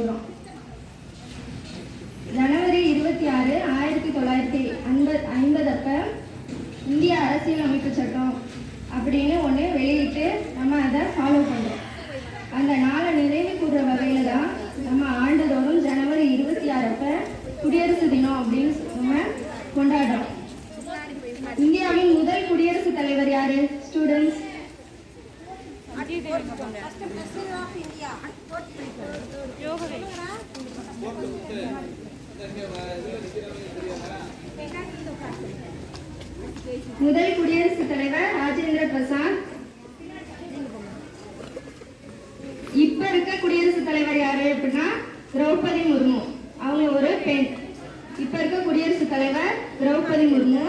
சொல்கிறோம். ஜனவரி 26, 1950 அப்போ இந்திய அரசியலமைப்பு சட்டம் அப்படின்னு ஒன்று வெளியிட்டு நம்ம அதை ஃபாலோ பண்ணுறோம். அந்த நாளை நினைவு கூறுற வகையில் தான் நம்ம ஆண்டுதோறும் ஜனவரி 26 அப்போ குடியரசு தினம் அப்படின்னு நம்ம கொண்டாடுறோம். இந்தியாவின் முதல் குடியரசுத் தலைவர் யாரு ஸ்டூடெண்ட்ஸ்? முதல் குடியரசுத் தலைவர் ராஜேந்திர பிரசாத். இப்ப இருக்க குடியரசுத் தலைவர் யாரு அப்படின்னா திரௌபதி முர்மு. அவங்க ஒரு பெண். இப்ப இருக்க குடியரசுத் தலைவர் திரௌபதி முர்மு.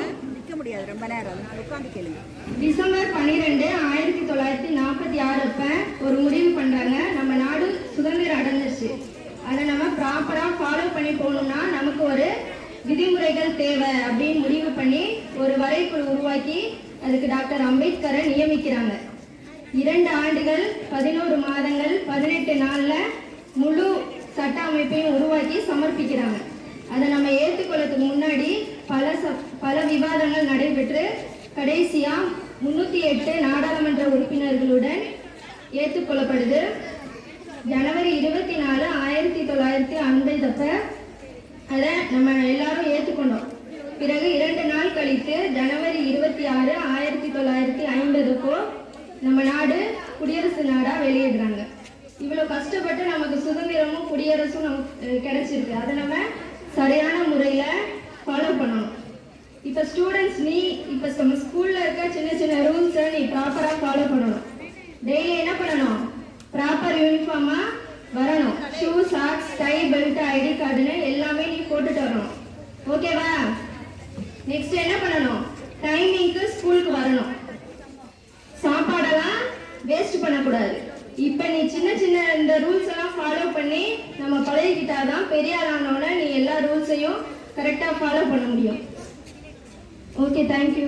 டிசம்பர் 12, 1946 அப்ப ஒரு முடிவு பண்றாங்க. நம்ம நாடு சுதந்திரம் அடைஞ்சிருச்சு. அதை நம்ம ப்ராப்பரா ஃபாலோ பண்ணி போகணும்னா நமக்கு ஒரு விதிமுறைகள் தேவை அப்படின்னு முடிவு பண்ணி ஒரு வரைக்குழு உருவாக்கி அதுக்கு டாக்டர் அம்பேத்கரை நியமிக்கிறாங்க. 2 ஆண்டுகள் 11 மாதங்கள் 18 நாள்ல முழு சட்ட அமைப்பையும் உருவாக்கி சமர்ப்பிக்கிறாங்க. அதை நம்ம ஏற்றுக்கொள்ளதுக்கு முன்னாடி பல விவாதங்கள் நடைபெற்று கடைசியா 308 நாடாளுமன்ற உறுப்பினர்களுடன் ஏற்றுக்கொள்ளப்படுது. ஜனவரி 24, 1950 அப்ப அதை நம்ம எல்லாரும் ஏற்றுக்கொண்டோம். பிறகு 2 நாள் கழித்து ஜனவரி 26, 1950 அப்போ நம்ம நாடு குடியரசு நாடா வெளியிடுறாங்க. இவ்வளோ கஷ்டப்பட்டு நமக்கு சுதந்திரமும் குடியரசும் நமக்கு கிடைச்சிருக்கு. அதை நம்ம சரியான முறையில் ஃபாலோ பண்ணணும். இப்போ ஸ்டூடெண்ட்ஸ் நீ இப்போ நம்ம ஸ்கூலில் இருக்க சின்ன சின்ன ரூல்ஸை நீ ப்ராப்பராக ஃபாலோ பண்ணணும். டெய்லி என்ன பண்ணணும்? ப்ராப்பர் யூனிஃபார்மாக வரணும். Shoe, socks, tie, belt, ID கார்டுன்னு எல்லாமே நீ போட்டுட்டு வரணும். ஓகேவா? நெக்ஸ்ட் என்ன பண்ணணும்? டைமிங்க்கு ஸ்கூலுக்கு வரணும். சாப்பாடெல்லாம் வேஸ்ட் பண்ணக்கூடாது. இப்போ நீ சின்ன சின்ன இந்த ரூல்ஸ் எல்லாம் ஃபாலோ பண்ணி நம்ம பழகிக்கிட்டாதான் பெரிய ஆளானோட நீ எல்லா ரூல்ஸையும் கரெக்டாக ஃபாலோ பண்ண முடியும். Okay, thank you.